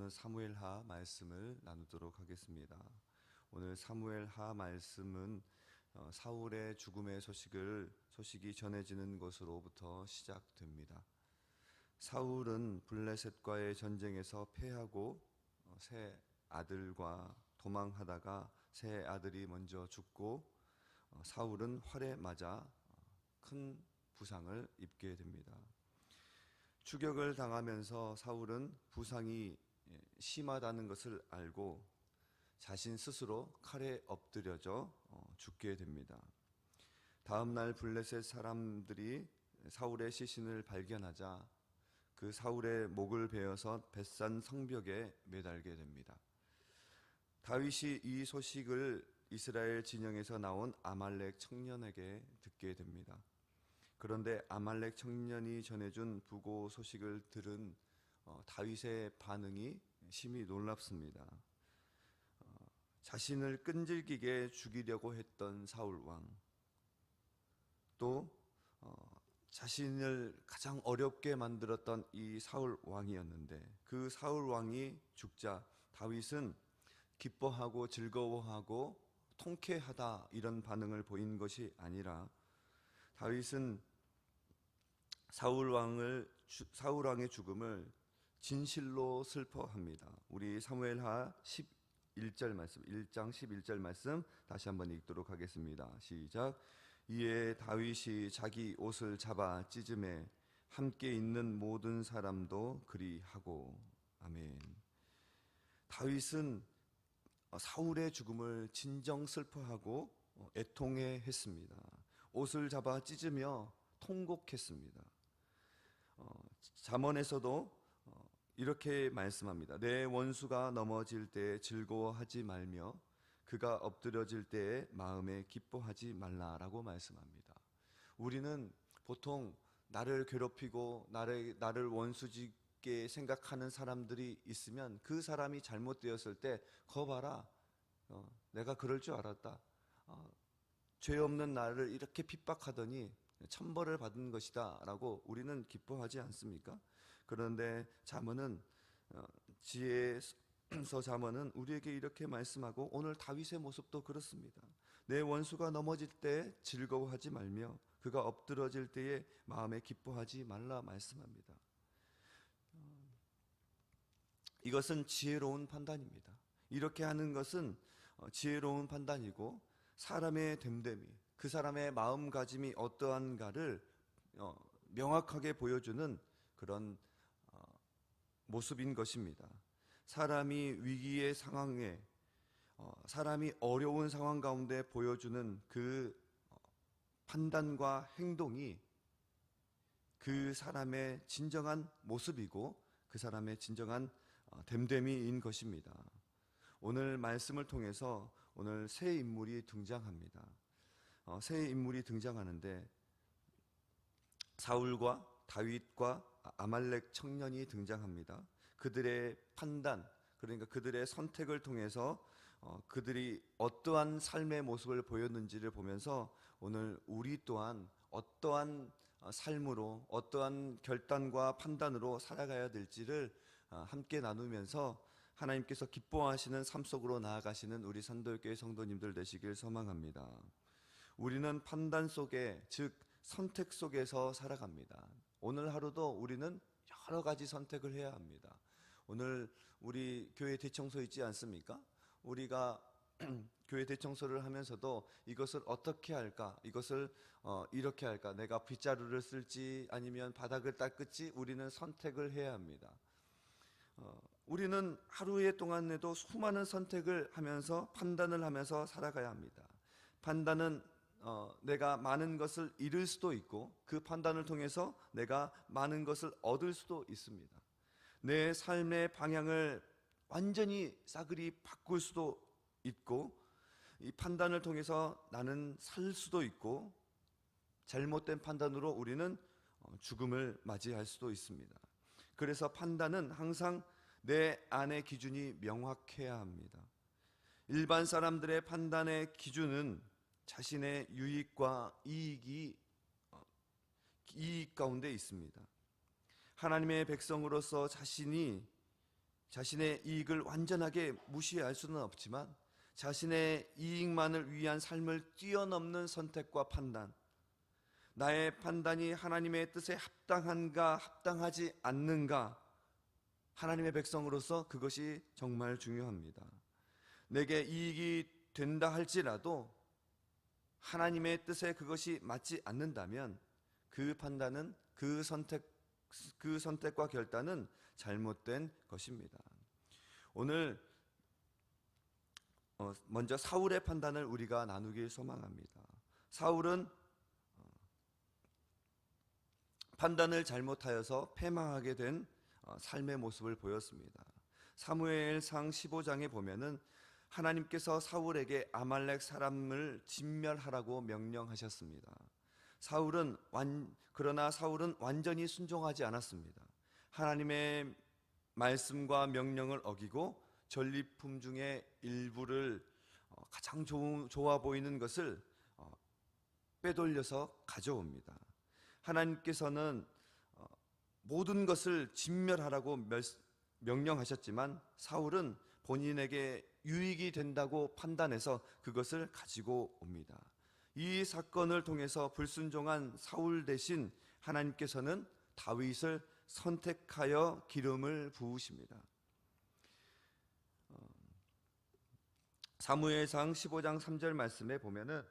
오늘은 사무엘하 말씀을 나누도록 하겠습니다. 오늘 사무엘하 말씀은 사울의 죽음의 소식이 전해지는 것으로부터 시작됩니다. 사울은 블레셋과의 전쟁에서 패하고 세 아들과 도망하다가 세 아들이 먼저 죽고 사울은 활에 맞아 큰 부상을 입게 됩니다. 추격을 당하면서 사울은 부상이 심하다는 것을 알고 자신 스스로 칼에 엎드려져 죽게 됩니다. 다음 날 블레셋 사람들이 사울의 시신을 발견하자 그 사울의 목을 베어서 벳산 성벽에 매달게 됩니다. 다윗이 이 소식을 이스라엘 진영에서 나온 아말렉 청년에게 듣게 됩니다. 그런데 아말렉 청년이 전해준 부고 소식을 들은 다윗의 반응이 심히 놀랍습니다. 자신을 끈질기게 죽이려고 했던 사울 왕, 또 자신을 가장 어렵게 만들었던 이 사울 왕이었는데 그 사울 왕이 죽자 다윗은 기뻐하고 즐거워하고 통쾌하다 이런 반응을 보인 것이 아니라 다윗은 사울 왕의 죽음을 진실로 슬퍼합니다. 우리 사무엘하 11절 말씀, 1장 11절 말씀 다시 한번 읽도록 하겠습니다. 시작. 이에 다윗이 자기 옷을 잡아 찢음에 함께 있는 모든 사람도 그리하고. 아멘. 다윗은 사울의 죽음을 진정 슬퍼하고 애통해 했습니다. 옷을 잡아 찢으며 통곡했습니다. 잠언에서도 이렇게 말씀합니다. 내 원수가 넘어질 때 즐거워하지 말며 그가 엎드려질 때에 마음에 기뻐하지 말라라고 말씀합니다. 우리는 보통 나를 괴롭히고 나를 원수짓게 생각하는 사람들이 있으면 그 사람이 잘못되었을 때 거 봐라, 내가 그럴 줄 알았다, 죄 없는 나를 이렇게 핍박하더니 천벌을 받은 것이다 라고 우리는 기뻐하지 않습니까? 그런데 잠언은 지혜서 잠언은 우리에게 이렇게 말씀하고 오늘 다윗의 모습도 그렇습니다. 내 원수가 넘어질 때 즐거워하지 말며 그가 엎드러질 때에 마음에 기뻐하지 말라 말씀합니다. 이것은 지혜로운 판단입니다. 이렇게 하는 것은 지혜로운 판단이고 사람의 됨됨이, 그 사람의 마음가짐이 어떠한가를 명확하게 보여주는 그런 모습인 것입니다. 사람이 위기의 상황에, 사람이 어려운 상황 가운데 보여주는 그 판단과 행동이 그 사람의 진정한 모습이고 그 사람의 진정한 됨됨이인 것입니다. 오늘 말씀을 통해서 오늘 새 인물이 등장합니다. 새 인물이 등장하는데 사울과 다윗과 아말렉 청년이 등장합니다. 그들의 판단, 그러니까 그들의 선택을 통해서 그들이 어떠한 삶의 모습을 보였는지를 보면서 오늘 우리 또한 어떠한 삶으로, 어떠한 결단과 판단으로 살아가야 될지를 함께 나누면서 하나님께서 기뻐하시는 삶 속으로 나아가시는 우리 산돌교회 성도님들 되시길 소망합니다. 우리는 판단 속에, 즉 선택 속에서 살아갑니다. 오늘 하루도 우리는 여러 가지 선택을 해야 합니다. 오늘 우리 교회 대청소 있지 않습니까? 우리가 교회 대청소를 하면서도 이것을 어떻게 할까? 이것을 이렇게 할까? 내가 빗자루를 쓸지 아니면 바닥을 닦을지 우리는 선택을 해야 합니다. 우리는 하루에 동안에도 수많은 선택을 하면서 판단을 하면서 살아가야 합니다. 판단은 내가 많은 것을 잃을 수도 있고 그 판단을 통해서 내가 많은 것을 얻을 수도 있습니다. 내 삶의 방향을 완전히 싸그리 바꿀 수도 있고 이 판단을 통해서 나는 살 수도 있고 잘못된 판단으로 우리는 죽음을 맞이할 수도 있습니다. 그래서 판단은 항상 내 안의 기준이 명확해야 합니다. 일반 사람들의 판단의 기준은 자신의 유익과 이익 가운데 있습니다. 하나님의 백성으로서 자신이 자신의 이익을 완전하게 무시할 수는 없지만 자신의 이익만을 위한 삶을 뛰어넘는 선택과 판단, 나의 판단이 하나님의 뜻에 합당한가 합당하지 않는가, 하나님의 백성으로서 그것이 정말 중요합니다. 내게 이익이 된다 할지라도 하나님의 뜻에 그것이 맞지 않는다면 그 판단은, 그 선택과 결단은 잘못된 것입니다. 오늘 먼저 사울의 판단을 우리가 나누길 소망합니다. 사울은 판단을 잘못하여서 패망하게 된 삶의 모습을 보였습니다. 사무엘상 15장에 보면은 하나님께서 사울에게 아말렉 사람을 진멸하라고 명령하셨습니다. 그러나 사울은 완전히 순종하지 않았습니다. 하나님의 말씀과 명령을 어기고 전리품 중에 일부를 가장 좋아 보이는 것을 빼돌려서 가져옵니다. 하나님께서는 모든 것을 진멸하라고 명령하셨지만 사울은 본인에게 유익이 된다고 판단해서 그것을 가지고 옵니다. 이 사건을 통해서 불순종한 사울 대신 하나님께서는 다윗을 선택하여 기름을 부으십니다. 사무엘상 15장 3절 말씀에 보면은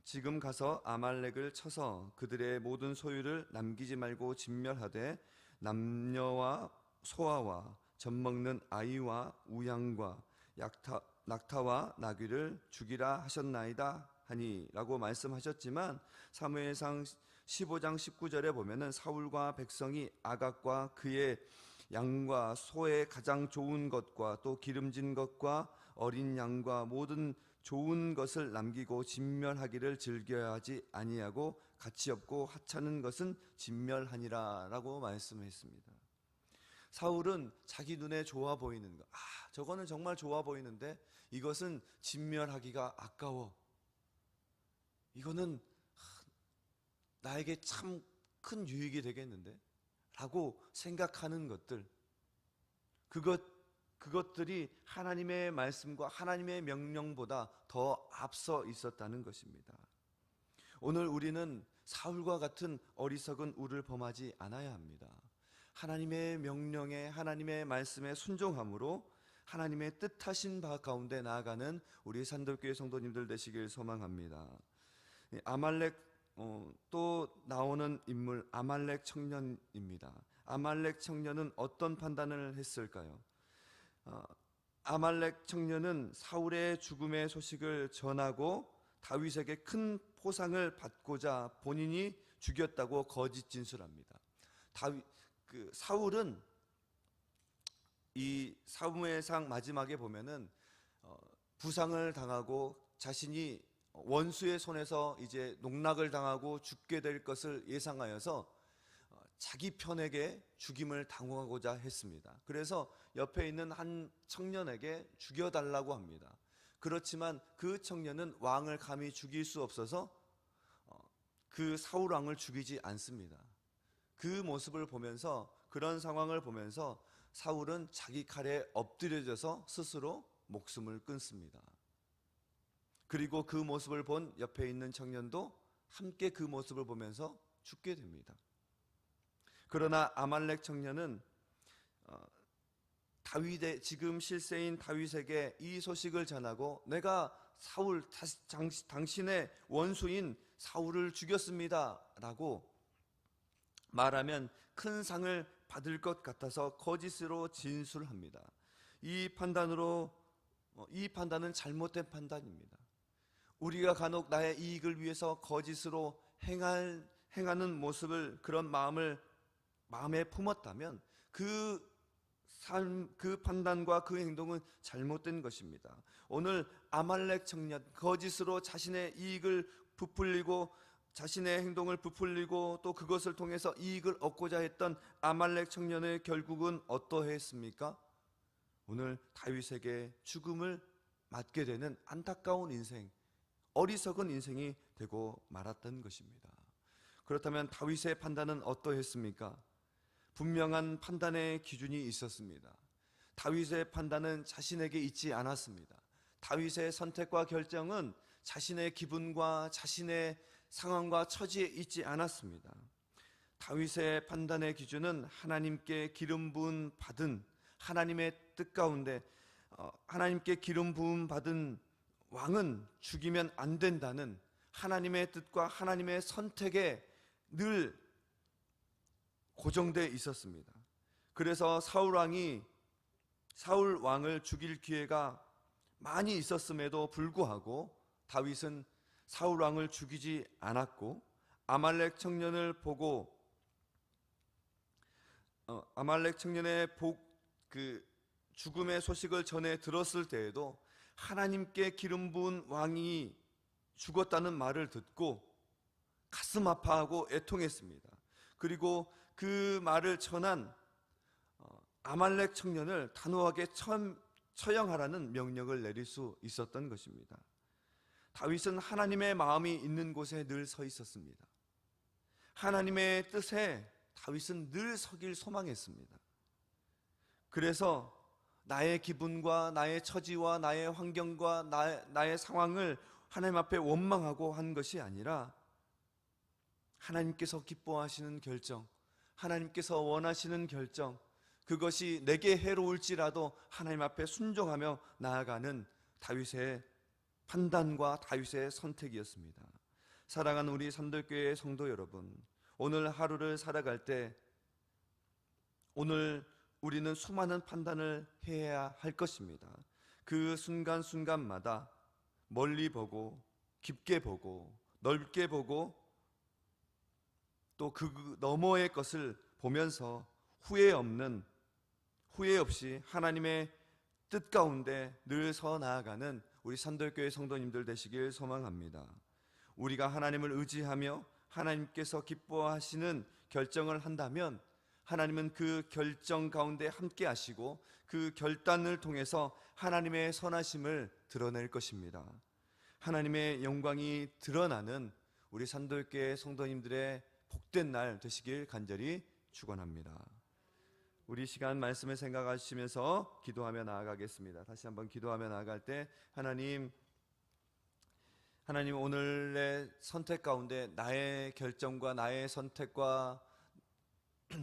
지금 가서 아말렉을 쳐서 그들의 모든 소유를 남기지 말고 진멸하되 남녀와 소아와 젖먹는 아이와 우양과 낙타와 나귀를 죽이라 하셨나이다 하니라고 말씀하셨지만 사무엘상 15장 19절에 보면은 사울과 백성이 아각과 그의 양과 소의 가장 좋은 것과 또 기름진 것과 어린 양과 모든 좋은 것을 남기고 진멸하기를 즐겨야 하지 아니하고 가치 없고 하찮은 것은 진멸하니라 라고 말씀했습니다. 사울은 자기 눈에 좋아 보이는 것, 저거는 정말 좋아 보이는데 이것은 진멸하기가 아까워, 이거는 나에게 참 큰 유익이 되겠는데 라고 생각하는 것들, 그것들이 하나님의 말씀과 하나님의 명령보다 더 앞서 있었다는 것입니다. 오늘 우리는 사울과 같은 어리석은 우를 범하지 않아야 합니다. 하나님의 명령에, 하나님의 말씀에 순종함으로 하나님의 뜻하신 바 가운데 나아가는 우리 산돌교회 성도님들 되시길 소망합니다. 아말렉 또 나오는 인물, 아말렉 청년입니다. 아말렉 청년은 어떤 판단을 했을까요? 아말렉 청년은 사울의 죽음의 소식을 전하고 다윗에게 큰 포상을 받고자 본인이 죽였다고 거짓 진술합니다. 사울은 이 사무엘상 마지막에 보면은 부상을 당하고 자신이 원수의 손에서 이제 농락을 당하고 죽게 될 것을 예상하여서 자기 편에게 죽임을 당하고자 했습니다. 그래서 옆에 있는 한 청년에게 죽여달라고 합니다. 그렇지만 그 청년은 왕을 감히 죽일 수 없어서 그 사울 왕을 죽이지 않습니다. 그 모습을 보면서, 그런 상황을 보면서 사울은 자기 칼에 엎드려져서 스스로 목숨을 끊습니다. 그리고 그 모습을 본 옆에 있는 청년도 함께 그 모습을 보면서 죽게 됩니다. 그러나 아말렉 청년은 지금 실세인 다윗에게 이 소식을 전하고 내가 당신의 원수인 사울을 죽였습니다 라고 말하면 큰 상을 받을 것 같아서 거짓으로 진술합니다. 이 판단은 잘못된 판단입니다. 우리가 간혹 나의 이익을 위해서 거짓으로 행하는 모습을, 그런 마음에 품었다면 그 판단과 그 행동은 잘못된 것입니다. 오늘 아말렉 청년, 거짓으로 자신의 이익을 부풀리고 자신의 행동을 부풀리고 또 그것을 통해서 이익을 얻고자 했던 아말렉 청년의 결국은 어떠했습니까? 오늘 다윗에게 죽음을 맞게 되는 안타까운 인생, 어리석은 인생이 되고 말았던 것입니다. 그렇다면 다윗의 판단은 어떠했습니까? 분명한 판단의 기준이 있었습니다. 다윗의 판단은 자신에게 있지 않았습니다. 다윗의 선택과 결정은 자신의 기분과 자신의 상황과 처지에 있지 않았습니다. 다윗의 판단의 기준은 하나님께 기름 부음 받은 하나님의 뜻 가운데 하나님께 기름 부음 받은 왕은 죽이면 안 된다는 하나님의 뜻과 하나님의 선택에 늘 고정되어 있었습니다. 그래서 사울 왕을 죽일 기회가 많이 있었음에도 불구하고 다윗은 사울 왕을 죽이지 않았고, 아말렉 청년을 보고 아말렉 청년의 죽음의 소식을 전해 들었을 때에도 하나님께 기름 부은 왕이 죽었다는 말을 듣고 가슴 아파하고 애통했습니다. 그리고 그 말을 전한 아말렉 청년을 단호하게 처형하라는 명령을 내릴 수 있었던 것입니다. 다윗은 하나님의 마음이 있는 곳에 늘 서 있었습니다. 하나님의 뜻에 다윗은 늘 서길 소망했습니다. 그래서 나의 기분과 나의 처지와 나의 환경과 나의 상황을 하나님 앞에 원망하고 한 것이 아니라 하나님께서 기뻐하시는 결정, 하나님께서 원하시는 결정, 그것이 내게 해로울지라도 하나님 앞에 순종하며 나아가는 다윗의 판단과 다윗의 선택이었습니다. 사랑하는 우리 산들교회 성도 여러분, 오늘 하루를 살아갈 때 오늘 우리는 수많은 판단을 해야 할 것입니다. 그 순간순간마다 멀리 보고 깊게 보고 넓게 보고 또 그 너머의 것을 보면서 후회 없이 하나님의 뜻 가운데 늘 서 나아가는 우리 산들교회 성도님들 되시길 소망합니다. 우리가 하나님을 의지하며 하나님께서 기뻐하시는 결정을 한다면 하나님은 그 결정 가운데 함께 하시고 그 결단을 통해서 하나님의 선하심을 드러낼 것입니다. 하나님의 영광이 드러나는 우리 산돌교회 성도님들의 복된 날 되시길 간절히 축원합니다. 우리 시간 말씀을 생각하시면서 기도하며 나아가겠습니다. 다시 한번 기도하며 나아갈 때 하나님 오늘의 선택 가운데 나의 결정과 나의 선택과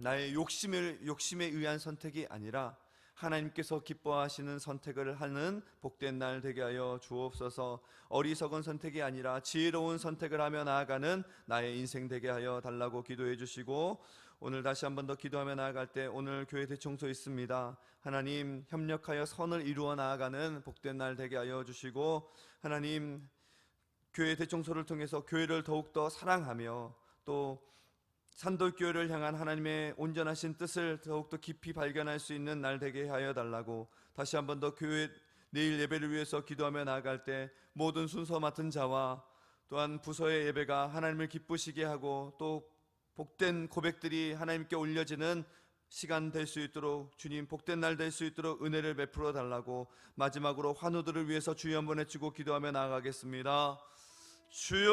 나의 욕심에 의한 선택이 아니라 하나님께서 기뻐하시는 선택을 하는 복된 날 되게 하여 주옵소서. 어리석은 선택이 아니라 지혜로운 선택을 하며 나아가는 나의 인생 되게 하여 달라고 기도해 주시고, 오늘 다시 한 번 더 기도하며 나아갈 때 오늘 교회 대청소 있습니다. 하나님 협력하여 선을 이루어 나아가는 복된 날 되게 하여 주시고, 하나님 교회 대청소를 통해서 교회를 더욱더 사랑하며 또 산돌교회를 향한 하나님의 온전하신 뜻을 더욱더 깊이 발견할 수 있는 날 되게 하여 달라고 다시 한 번 더 교회 내일 예배를 위해서 기도하며 나아갈 때 모든 순서 맡은 자와 또한 부서의 예배가 하나님을 기쁘시게 하고 또 복된 고백들이 하나님께 올려지는 시간 될 수 있도록 주님 복된 날 될 수 있도록 은혜를 베풀어 달라고 마지막으로 환우들을 위해서 주여 한번 외치고 기도하며 나아가겠습니다. 주여